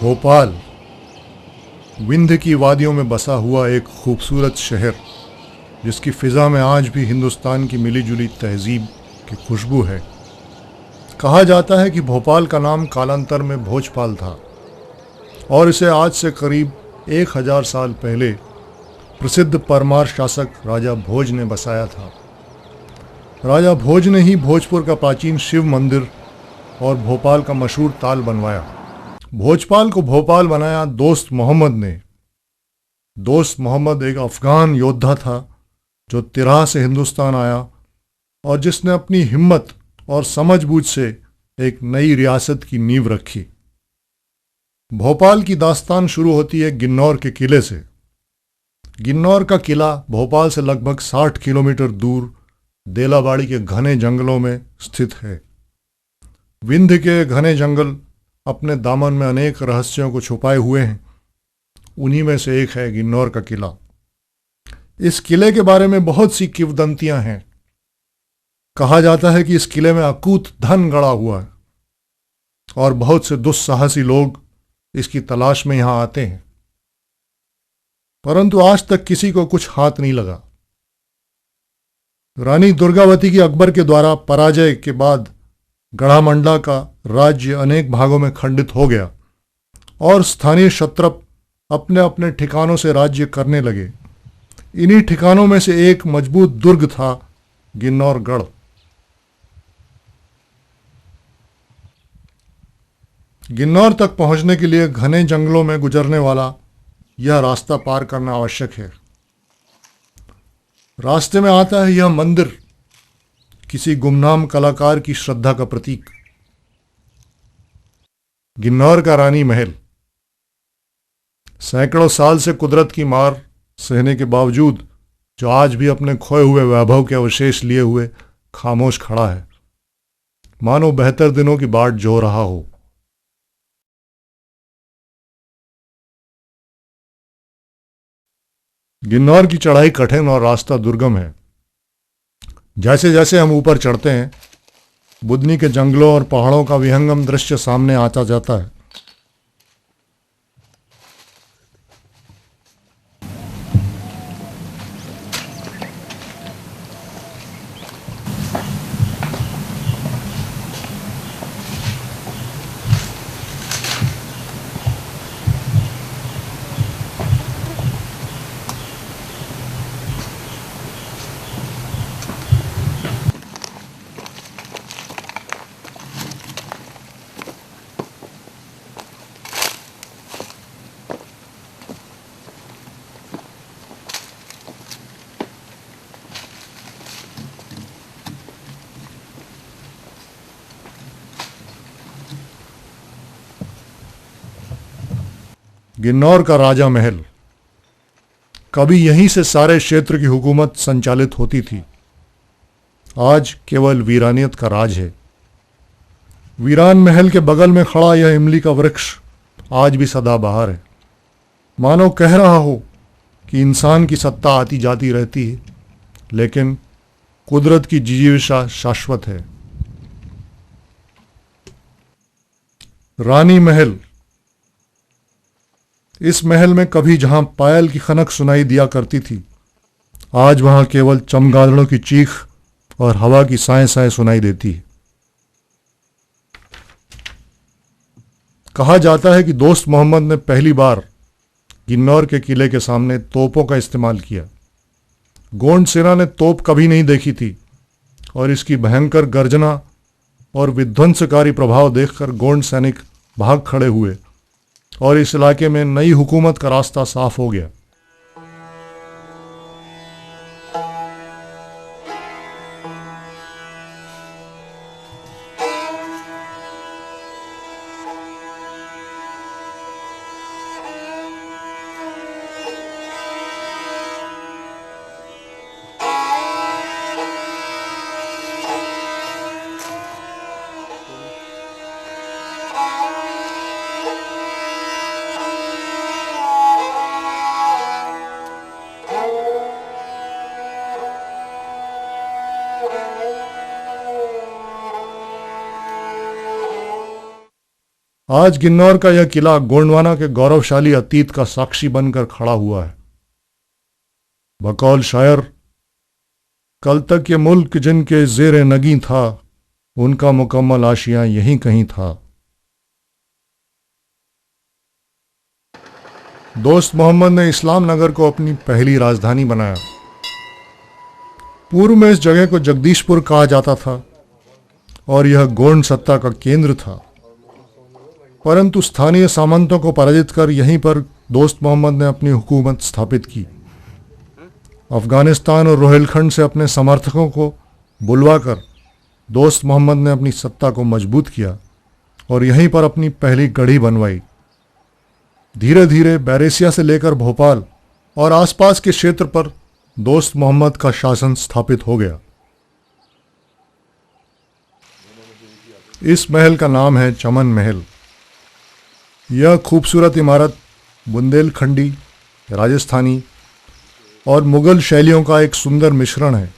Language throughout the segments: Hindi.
भोपाल विंध्य की वादियों में बसा हुआ एक खूबसूरत शहर, जिसकी फ़िज़ा में आज भी हिंदुस्तान की मिलीजुली तहज़ीब की खुशबू है। कहा जाता है कि भोपाल का नाम कालांतर में भोजपाल था और इसे आज से करीब 1000 साल पहले प्रसिद्ध परमार शासक राजा भोज ने बसाया था। राजा भोज ने ही भोजपुर का प्राचीन शिव मंदिर और भोपाल का मशहूर ताल बनवाया। भोजपाल को भोपाल बनाया दोस्त मोहम्मद ने। दोस्त मोहम्मद एक अफ़गान योद्धा था जो तिराह से हिंदुस्तान आया और जिसने अपनी हिम्मत और समझबूझ से एक नई रियासत की नींव रखी। भोपाल की दास्तान शुरू होती है गिन्नौर के किले से। गिन्नौर का किला भोपाल से लगभग 60 किलोमीटर दूर देलाबाड़ी के घने जंगलों में स्थित है। विंध्य के घने जंगल अपने दामन में अनेक रहस्यों को छुपाए हुए हैं। उन्हीं में से एक है गिन्नौर का किला। इस किले के बारे में बहुत सी किंवदंतियां हैं। कहा जाता है कि इस किले में अकूत धन गड़ा हुआ है और बहुत से दुस्साहसी लोग इसकी तलाश में यहां आते हैं, परंतु आज तक किसी को कुछ हाथ नहीं लगा। रानी दुर्गावती की अकबर के द्वारा पराजय के बाद गढ़ामंडला का राज्य अनेक भागों में खंडित हो गया और स्थानीय क्षत्रप अपने अपने ठिकानों से राज्य करने लगे। इन्हीं ठिकानों में से एक मजबूत दुर्ग था गिन्नौरगढ़। गिन्नौर तक पहुंचने के लिए घने जंगलों में गुजरने वाला यह रास्ता पार करना आवश्यक है। रास्ते में आता है यह मंदिर, किसी गुमनाम कलाकार की श्रद्धा का प्रतीक। गिन्नौर का रानी महल सैकड़ों साल से कुदरत की मार सहने के बावजूद जो आज भी अपने खोए हुए वैभव के अवशेष लिए हुए खामोश खड़ा है, मानो बेहतर दिनों की बाट जो रहा हो। गिन्नौर की चढ़ाई कठिन और रास्ता दुर्गम है। जैसे जैसे हम ऊपर चढ़ते हैं, बुदनी के जंगलों और पहाड़ों का विहंगम दृश्य सामने आता जाता है। गिन्नौर का राजा महल, कभी यहीं से सारे क्षेत्र की हुकूमत संचालित होती थी। आज केवल वीरानियत का राज है। वीरान महल के बगल में खड़ा यह इमली का वृक्ष आज भी सदाबहार है। मानो कह रहा हो कि इंसान की सत्ता आती जाती रहती है, लेकिन कुदरत की जिजीविशा शाश्वत है। रानी महल, इस महल में कभी जहां पायल की खनक सुनाई दिया करती थी, आज वहां केवल चमगादड़ों की चीख और हवा की साएं साएं सुनाई देती है। कहा जाता है कि दोस्त मोहम्मद ने पहली बार गिन्नौर के किले के सामने तोपों का इस्तेमाल किया। गोंड सेना ने तोप कभी नहीं देखी थी और इसकी भयंकर गर्जना और विध्वंसकारी प्रभाव देखकर गोंड सैनिक भाग खड़े हुए और इस इलाके में नई हुकूमत का रास्ता साफ हो गया। आज किन्नौर का यह किला गोंडवाना के गौरवशाली अतीत का साक्षी बनकर खड़ा हुआ है। बकौल शायर, कल तक ये मुल्क जिनके जेर नगी था, उनका मुकम्मल आशियां यहीं कहीं था। दोस्त मोहम्मद ने इस्लाम नगर को अपनी पहली राजधानी बनाया। पूर्व में इस जगह को जगदीशपुर कहा जाता था और यह गोंड सत्ता का केंद्र था, परंतु स्थानीय सामंतों को पराजित कर यहीं पर दोस्त मोहम्मद ने अपनी हुकूमत स्थापित की। अफगानिस्तान और रोहिलखंड से अपने समर्थकों को बुलवाकर दोस्त मोहम्मद ने अपनी सत्ता को मजबूत किया और यहीं पर अपनी पहली गढ़ी बनवाई। धीरे धीरे बैरेसिया से लेकर भोपाल और आसपास के क्षेत्र पर दोस्त मोहम्मद का शासन स्थापित हो गया। इस महल का नाम है चमन महल। यह खूबसूरत इमारत बुंदेलखंडी, राजस्थानी और मुगल शैलियों का एक सुंदर मिश्रण है।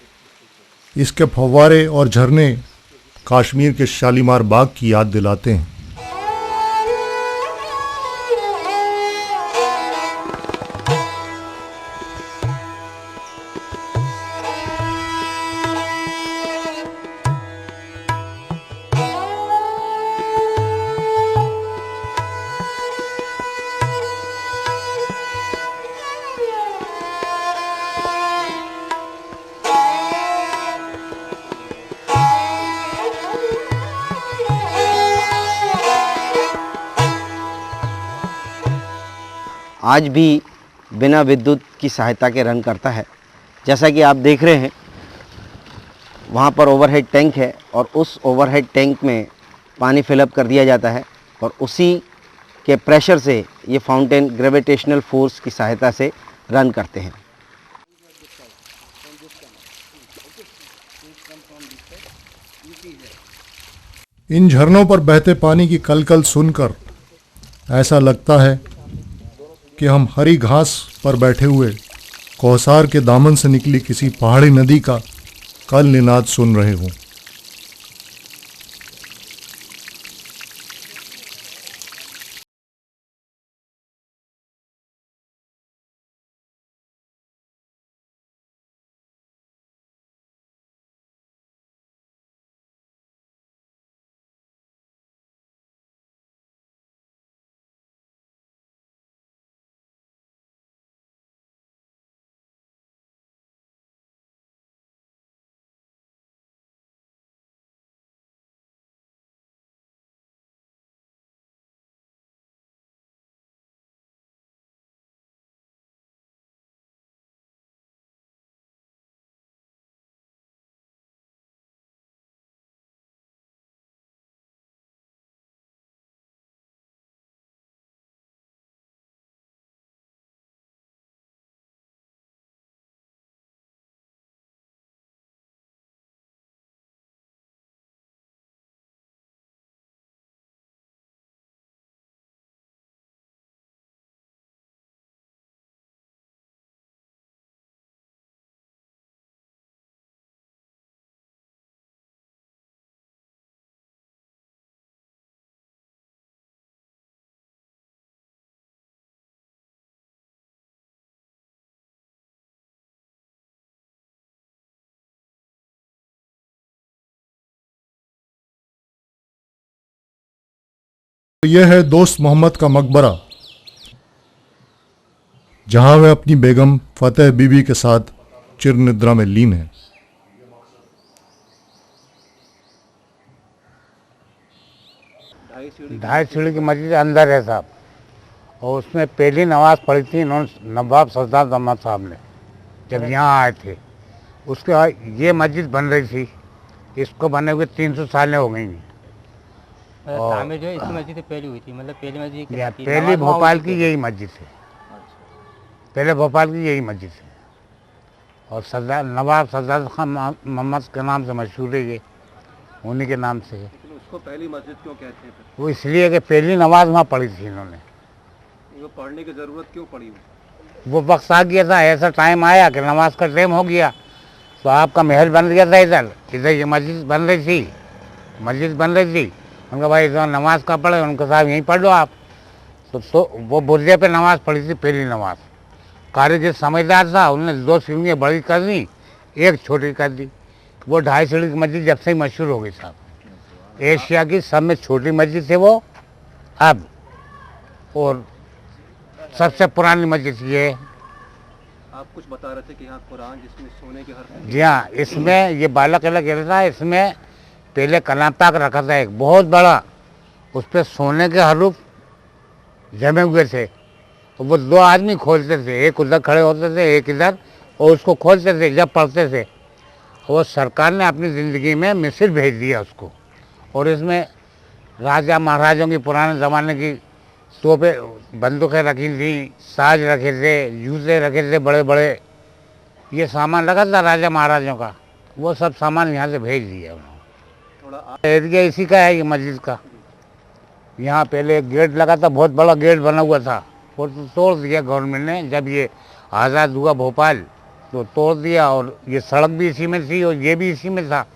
इसके फव्वारे और झरने कश्मीर के शालीमार बाग की याद दिलाते हैं। आज भी बिना विद्युत की सहायता के रन करता है। जैसा कि आप देख रहे हैं, वहाँ पर ओवरहेड टैंक है और उस ओवरहेड टैंक में पानी फिलअप कर दिया जाता है और उसी के प्रेशर से ये फाउंटेन ग्रेविटेशनल फोर्स की सहायता से रन करते हैं। इन झरनों पर बहते पानी की कलकल सुनकर ऐसा लगता है कि हम हरी घास पर बैठे हुए कौसार के दामन से निकली किसी पहाड़ी नदी का कल निनाद सुन रहे हों। यह है दोस्त मोहम्मद का मकबरा, जहां वह अपनी बेगम फतेह बीबी के साथ चिर निद्रा में लीन है। ढाई सीढ़ी की मस्जिद अंदर है साहब, और उसमें पहली नमाज पढ़ी थी इन्होंने नवाब सरदार अहमद साहब ने जब यहाँ आए थे। उसके बाद ये मस्जिद बन रही थी, इसको बने हुए 300 सालें हो गई। तामीर जो है इसी मस्जिद से पहली हुई थी, मतलब पहली मस्जिद क्या थी? पहली भोपाल की यही मस्जिद है, पहले भोपाल की यही मस्जिद है। और सरदार नवाब सरदार खान मोहम्मद के नाम से मशहूर है, ये उन्हीं के नाम से है। उसको पहली मस्जिद क्यों कहते हैं? वो इसलिए कि पहली नमाज वहाँ पढ़ी थी इन्होंने। वो पढ़ने की ज़रूरत क्यों पड़ी? वो वक्त आ गया था, ऐसा टाइम आया कि नमाज का टाइम हो गया, तो आपका महल बन गया था इधर। इधर ये मस्जिद बन रही थी, मस्जिद बन रही थी, उनका भाई इतना नमाज का पढ़े, उनका साहब यहीं पढ़ लो आप। तो वो बुर्जे पे नमाज पढ़ी थी, पहली नमाज। कारी जो समझदार था उन्होंने 2 सीढ़ियाँ बड़ी कर दी, 1 छोटी कर दी। वो 2.5 सीढ़ी की मस्जिद जब से ही मशहूर हो गई साहब। एशिया की सब में छोटी मस्जिद थी वो अब, और सबसे पुरानी मस्जिद ये है। आप कुछ बता रहे थे कि यहाँ कुरान जिसमें सोने के हर जी हाँ, इसमें ये बाला किला गिरा था, इसमें पहले कलाम पाक रखा था एक बहुत बड़ा, उस पर सोने के हरूफ जमे हुए थे। तो वो 2 आदमी खोलते थे, एक उधर खड़े होते थे, एक इधर, और उसको खोलते थे जब पढ़ते थे। वो सरकार ने अपनी ज़िंदगी में मिस्र भेज दिया उसको। और इसमें राजा महाराजों की पुराने ज़माने की तोपें, बंदूकें रखी थी, साज रखे थे, जूते रखे थे बड़े बड़े, ये सामान रखा था राजा महाराजों का। वो सब सामान यहाँ से भेज दिया उन्होंने। थोड़ा एरिया इसी का है ये मस्जिद का। यहाँ पहले एक गेट लगा था, बहुत बड़ा गेट बना हुआ था, वो तो तोड़ दिया गवर्नमेंट ने जब ये आज़ाद हुआ भोपाल, तो तोड़ दिया। और ये सड़क भी इसी में थी और ये भी इसी में था।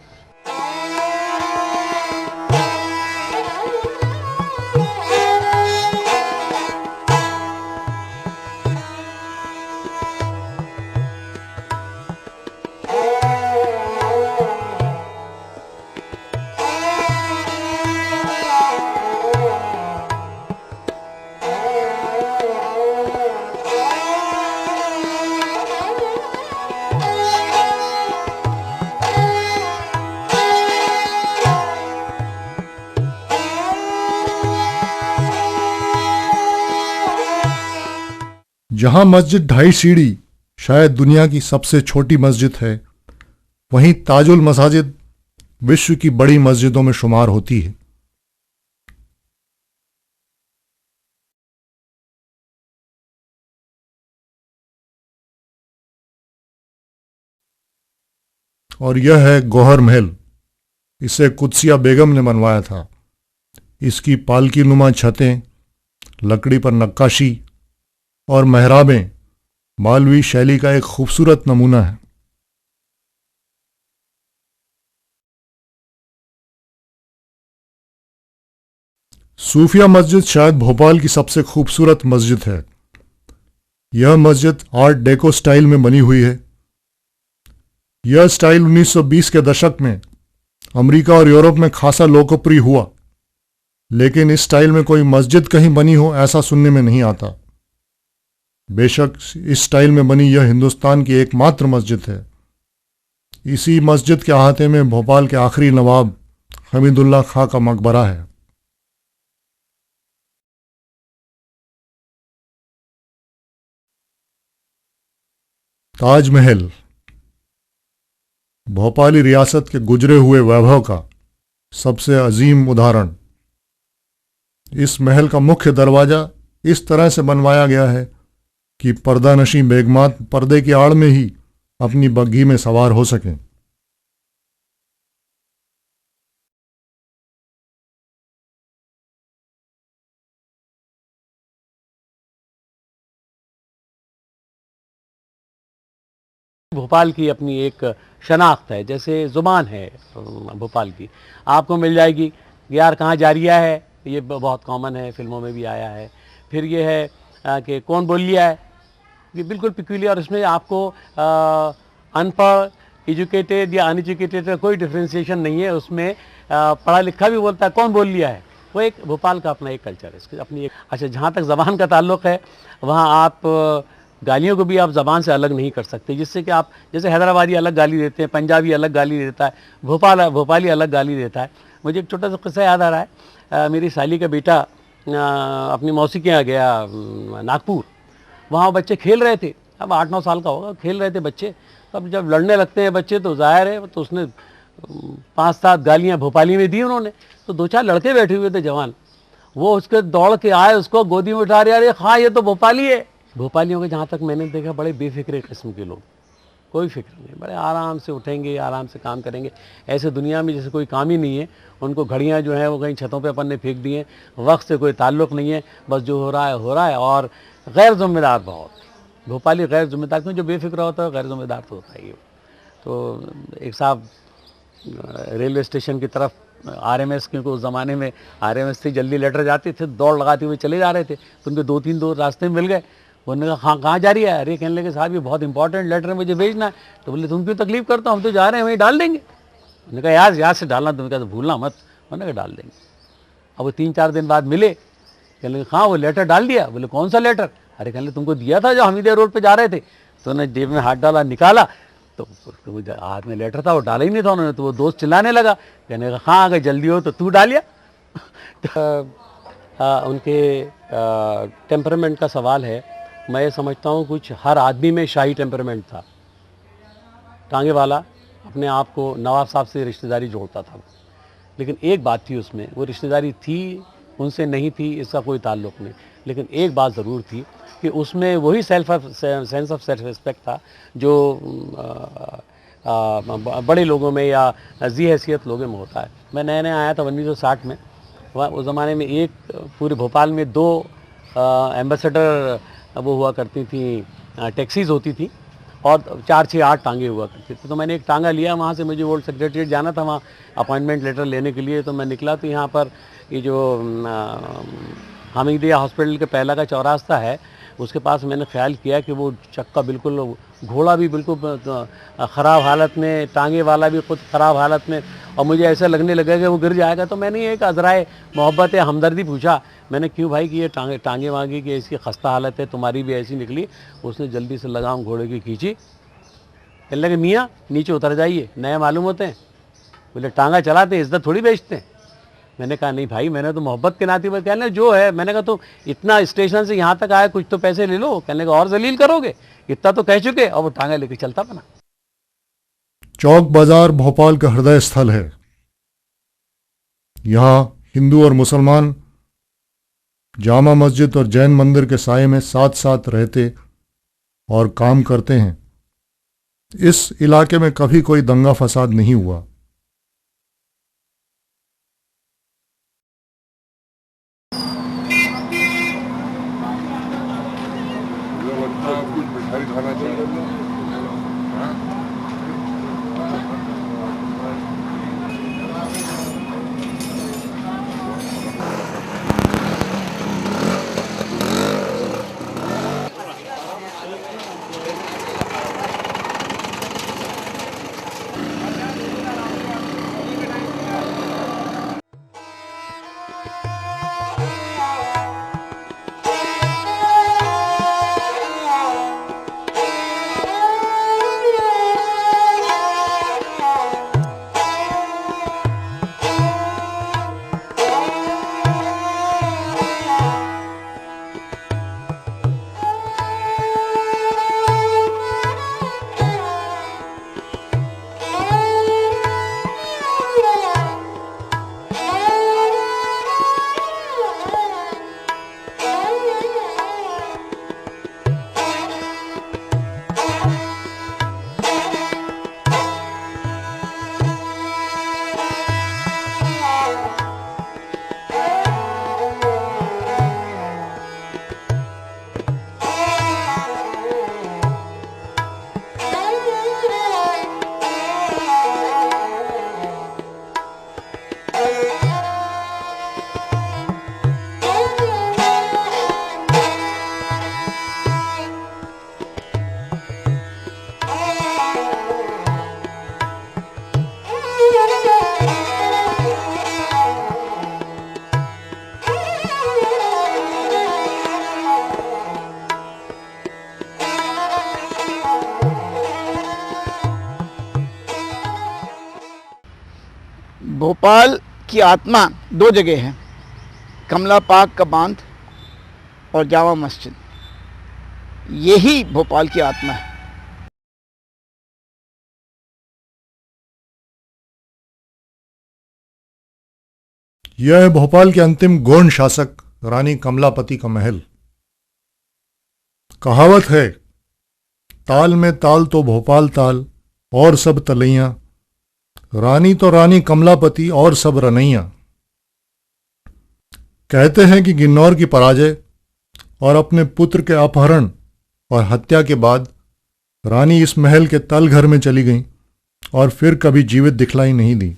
जहां मस्जिद 2.5 सीढ़ी शायद दुनिया की सबसे छोटी मस्जिद है, वहीं ताजुल मसाजिद विश्व की बड़ी मस्जिदों में शुमार होती है। और यह है गौहर महल। इसे कुदसिया बेगम ने बनवाया था। इसकी पालकी नुमा छतें, लकड़ी पर नक्काशी और मेहराबें मालवी शैली का एक खूबसूरत नमूना है। सूफिया मस्जिद शायद भोपाल की सबसे खूबसूरत मस्जिद है। यह मस्जिद आर्ट डेको स्टाइल में बनी हुई है। यह स्टाइल 1920 के दशक में अमेरिका और यूरोप में खासा लोकप्रिय हुआ, लेकिन इस स्टाइल में कोई मस्जिद कहीं बनी हो ऐसा सुनने में नहीं आता। बेशक इस स्टाइल में बनी यह हिंदुस्तान की एकमात्र मस्जिद है। इसी मस्जिद के अहाते में भोपाल के आखिरी नवाब हमीदुल्लाह खां का मकबरा है। ताजमहल भोपाली रियासत के गुजरे हुए वैभव का सबसे अजीम उदाहरण। इस महल का मुख्य दरवाजा इस तरह से बनवाया गया है कि पर्दानशी बेगमात पर्दे की आड़ में ही अपनी बग्घी में सवार हो सकें। भोपाल की अपनी एक शनाख्त है, जैसे ज़ुबान है भोपाल की, आपको मिल जाएगी यार कहाँ जारिया है, ये बहुत कॉमन है, फिल्मों में भी आया है। फिर ये है कि कौन बोल लिया है, ये बिल्कुल पिक्यूलियर। इसमें आपको अनपढ़, एजुकेटेड या अनएजुकेटेड का कोई डिफ्रेंशिएशन नहीं है। उसमें पढ़ा लिखा भी बोलता है कौन बोल लिया है। वो एक भोपाल का अपना एक कल्चर है, इसकी अपनी एक। अच्छा, जहाँ तक ज़बान का ताल्लुक़ है, वहाँ आप गालियों को भी आप ज़बान से अलग नहीं कर सकते, जिससे कि आप जैसे हैदराबादी अलग गाली देते हैं, पंजाबी अलग गाली देता है, भोपाली अलग गाली देता है। मुझे एक छोटा सा किस्सा याद आ रहा है। मेरी साली का बेटा अपनी मौसी के यहाँ गया नागपुर। वहाँ बच्चे खेल रहे थे, अब 8-9 साल का होगा, खेल रहे थे बच्चे। तब जब लड़ने लगते हैं बच्चे तो ज़ाहिर है, तो उसने 5-7 गालियाँ भोपाली में दी उन्होंने। तो 2-4 लड़के बैठे हुए थे जवान, वो उसके दौड़ के आए, उसको गोदी में उठा रहे, अरे हाँ ये तो भोपाली है। भोपालियों के जहाँ तक मैंने देखा बड़े बेफिक्रे किस्म के लोग, कोई फिक्र नहीं, बड़े आराम से उठेंगे, आराम से काम करेंगे। ऐसे दुनिया में जैसे कोई काम ही नहीं है। उनको घड़ियाँ जो हैं वो कहीं छतों पे अपन ने फेंक दी हैं, वक्त से कोई ताल्लुक़ नहीं है, बस जो हो रहा है। और गैर ज़िम्मेदार बहुत, भोपाली गैर ज़िम्मेदार, क्यों जो बेफिक्र होता है गैर ज़िम्मेदार तो होता ही है। तो एक साहब रेलवे स्टेशन की तरफ आरएमएस, क्योंकि उस ज़माने में आरएमएस से जल्दी लेटर जाते थे, दौड़ लगाते हुए चले जा रहे थे, तो उनके 2-3 दो रास्ते में मिल गए। उन्होंने कहा हाँ कहाँ जा रही है? अरे कहने लगे साहब ये बहुत इंपॉर्टेंट लेटर है, मुझे भेजना है। तो बोले तुम क्यों तकलीफ करता हूँ, हम तो जा रहे हैं, वहीं डाल देंगे। उन्होंने कहा याद से डालना, तुमने कहा तो भूलना मत। उन्होंने कहा डाल देंगे। अब वो 3-4 दिन बाद मिले, कहने लगे हाँ वो लेटर डाल दिया। बोले कौन सा लेटर? अरे कहने लगे तुमको दिया था जो हमीदिया रोड पर जा रहे थे। तो उन्होंने जेब में हाथ डाला, निकाला तो वो हाथ में लेटर था, वो डाला ही नहीं था उन्होंने। तो वो दोस्त चिल्लाने लगा, कहने लगा हाँ अगर जल्दी हो तो तू डालिया। उनके टेम्परामेंट का सवाल है। मैं ये समझता हूँ कुछ हर आदमी में शाही टेम्परामेंट था। टांगे वाला अपने आप को नवाब साहब से रिश्तेदारी जोड़ता था, लेकिन एक बात थी उसमें, वो रिश्तेदारी थी उनसे नहीं थी इसका कोई ताल्लुक़ नहीं, लेकिन एक बात ज़रूर थी कि उसमें वही सेंस ऑफ सेल्फ रिस्पेक्ट था जो बड़े लोगों में या जी हैसियत लोगों में होता है। मैं नया नया आया था 1960 में, वहाँ उस ज़माने में एक पूरे भोपाल में 2 एम्बेसडर वो हुआ करती थी, टैक्सीज़ होती थी और 4-6-8 टांगे हुआ करती थी। तो मैंने एक टांगा लिया, वहाँ से मुझे वोल्ड सेक्रेटरीट जाना था, वहाँ अपॉइंटमेंट लेटर लेने के लिए। तो मैं निकला तो यहाँ पर ये जो हमीदिया हॉस्पिटल के पहला का चौरास्ता है, उसके पास मैंने ख्याल किया कि वो चक्का बिल्कुल, घोड़ा भी बिल्कुल ख़राब हालत में, टांगे वाला भी खुद ख़राब हालत में, और मुझे ऐसा लगने लगा कि वो गिर जाएगा। तो मैंने एक अज़राए मोहब्बत या हमदर्दी पूछा, मैंने क्यों भाई कि ये टांगे वांगे की ऐसी खस्ता हालत है, तुम्हारी भी ऐसी निकली। उसने जल्दी से लगाम घोड़े की खींची, कहने लगे मियाँ नीचे उतर जाइए, नए मालूम होते हैं। बोले टांगा चलाते इज्जत थोड़ी बेचते हैं। मैंने कहा नहीं भाई, मैंने तो मोहब्बत के नाते पर, कहने जो है। मैंने कहा तो इतना स्टेशन से यहाँ तक आया, कुछ तो पैसे ले लो। कहने का और जलील करोगे, इतना तो कह चुके। और वो टांगा लेके चलता बना। चौक बाजार भोपाल का हृदय स्थल है। यहाँ हिंदू और मुसलमान जामा मस्जिद और जैन मंदिर के साये में साथ साथ रहते और काम करते हैं। इस इलाके में कभी कोई दंगा फसाद नहीं हुआ। भोपाल की आत्मा 2 जगह है, कमला पाक का बांध और जामा मस्जिद। यही भोपाल की आत्मा है। यह है भोपाल के अंतिम गोंड शासक रानी कमलापति का महल। कहावत है, ताल में ताल तो भोपाल ताल और सब तलैया, रानी तो रानी कमलापति और सब रनैया। कहते हैं कि गिन्नौर की पराजय और अपने पुत्र के अपहरण और हत्या के बाद रानी इस महल के तल घर में चली गईं और फिर कभी जीवित दिखलाई नहीं दी।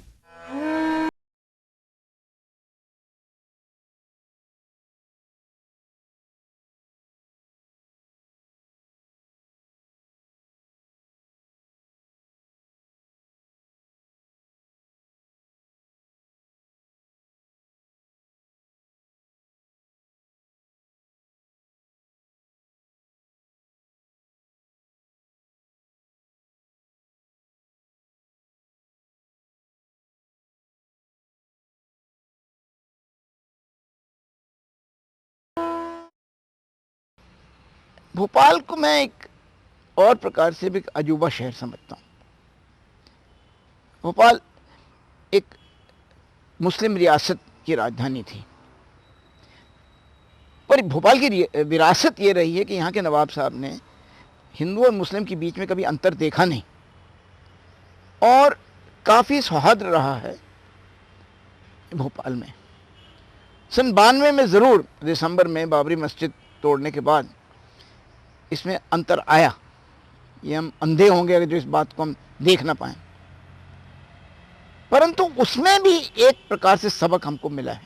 भोपाल को मैं एक और प्रकार से भी एक अजूबा शहर समझता हूँ। भोपाल एक मुस्लिम रियासत की राजधानी थी, पर भोपाल की विरासत ये रही है कि यहाँ के नवाब साहब ने हिंदू और मुस्लिम के बीच में कभी अंतर देखा नहीं और काफ़ी सौहार्द रहा है भोपाल में। सन 92 में ज़रूर दिसंबर में बाबरी मस्जिद तोड़ने के बाद इसमें अंतर आया, ये हम अंधे होंगे अगर जो इस बात को हम देख ना पाएं, परंतु उसमें भी एक प्रकार से सबक हमको मिला है।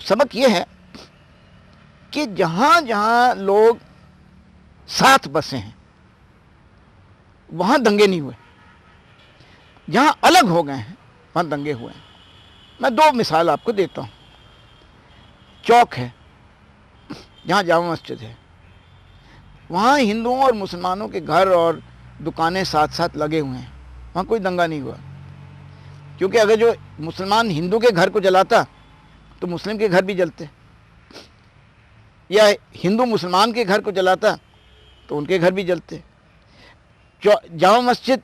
सबक ये है कि जहाँ जहाँ लोग साथ बसे हैं वहाँ दंगे नहीं हुए, जहाँ अलग हो गए हैं वहाँ दंगे हुए हैं। मैं दो मिसाल आपको देता हूँ। चौक है जहाँ जामा मस्जिद है, वहाँ हिंदुओं और मुसलमानों के घर और दुकानें साथ साथ लगे हुए हैं, वहाँ कोई दंगा नहीं हुआ, क्योंकि अगर जो मुसलमान हिंदू के घर को जलाता तो मुस्लिम के घर भी जलते, या हिंदू मुसलमान के घर को जलाता तो उनके घर भी जलते। जामा मस्जिद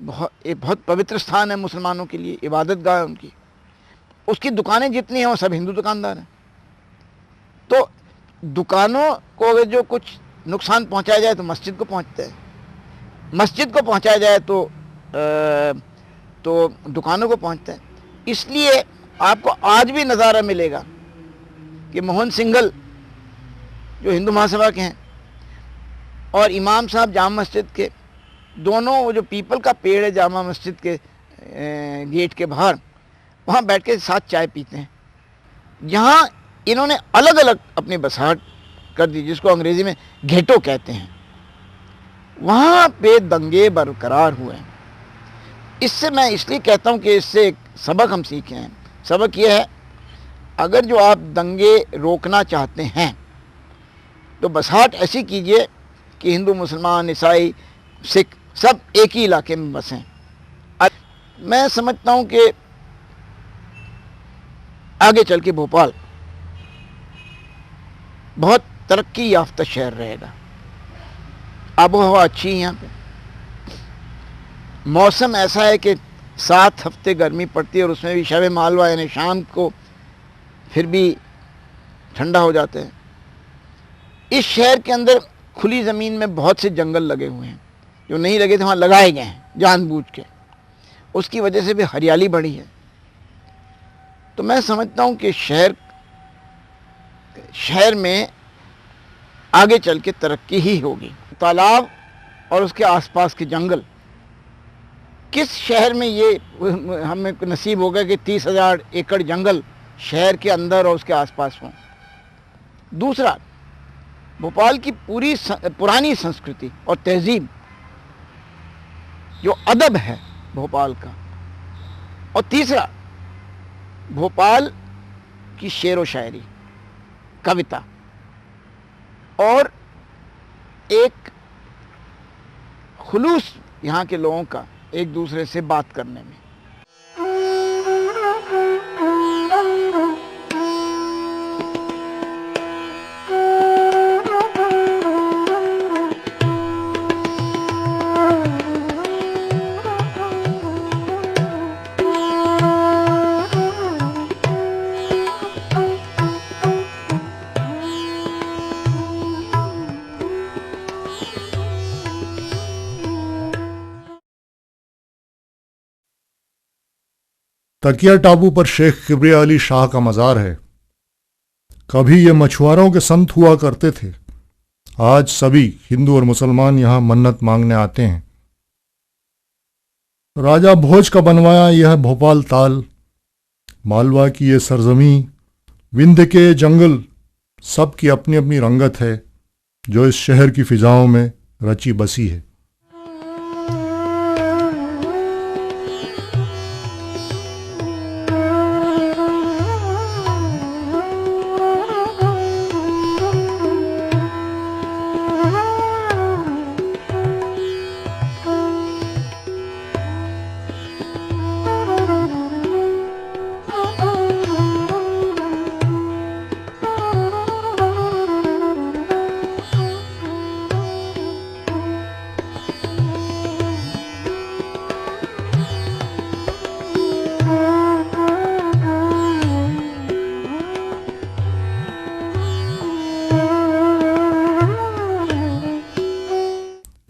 एक बहुत पवित्र स्थान है मुसलमानों के लिए, इबादत गाह है उनकी, उसकी दुकानें जितनी हैं वो सब हिंदू दुकानदार हैं। तो दुकानों को अगर जो कुछ नुकसान पहुंचाया जाए तो मस्जिद को पहुंचता है, मस्जिद को पहुंचाया जाए तो दुकानों को पहुंचता है। इसलिए आपको आज भी नज़ारा मिलेगा कि मोहन सिंघल जो हिंदू महासभा के हैं और इमाम साहब जामा मस्जिद के दोनों, वो जो पीपल का पेड़ है जामा मस्जिद के गेट के बाहर, वहाँ बैठ के साथ चाय पीते हैं। यहाँ इन्होंने अलग अलग अपनी बसाहट कर दी, जिसको अंग्रेज़ी में घेटो कहते हैं, वहाँ पे दंगे बरकरार हुए हैं। इससे मैं इसलिए कहता हूँ कि इससे एक सबक हम सीखे हैं। सबक ये है, अगर जो आप दंगे रोकना चाहते हैं तो बसाहट ऐसी कीजिए कि हिंदू मुसलमान ईसाई सिख सब एक ही इलाके में बसें। मैं समझता हूँ कि आगे चल के भोपाल बहुत तरक्की याफ्ता शहर रहेगा। आबो हवा अच्छी है यहाँ पे, मौसम ऐसा है कि 7 हफ्ते गर्मी पड़ती है और उसमें भी शब मालवा यानी शाम को फिर भी ठंडा हो जाता है। इस शहर के अंदर खुली ज़मीन में बहुत से जंगल लगे हुए हैं, जो नहीं लगे थे वहाँ लगाए गए हैं जानबूझ के, उसकी वजह से भी हरियाली बढ़ी है। तो मैं समझता हूँ कि शहर में आगे चल के तरक्की ही होगी। तालाब और उसके आसपास के जंगल, किस शहर में ये हमें नसीब होगा कि 30,000 एकड़ जंगल शहर के अंदर और उसके आसपास हों। दूसरा, भोपाल की पूरी पुरानी संस्कृति और तहजीब, जो अदब है भोपाल का। और तीसरा, भोपाल की शेर व शायरी, कविता और एक खुलूस यहाँ के लोगों का एक दूसरे से बात करने में। तकिया टापू पर शेख किबरिया अली शाह का मज़ार है। कभी ये मछुआरों के संत हुआ करते थे, आज सभी हिंदू और मुसलमान यहाँ मन्नत मांगने आते हैं। राजा भोज का बनवाया यह भोपाल ताल, मालवा की ये सरजमी, विंध्य के जंगल, सब की अपनी अपनी रंगत है जो इस शहर की फिजाओं में रची बसी है।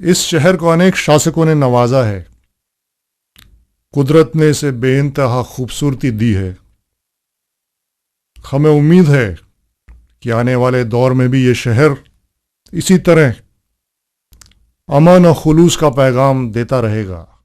इस शहर को अनेक शासकों ने नवाजा है। कुदरत ने इसे बेइंतहा खूबसूरती दी है। हमें उम्मीद है कि आने वाले दौर में भी ये शहर इसी तरह अमन और खुलूस का पैगाम देता रहेगा।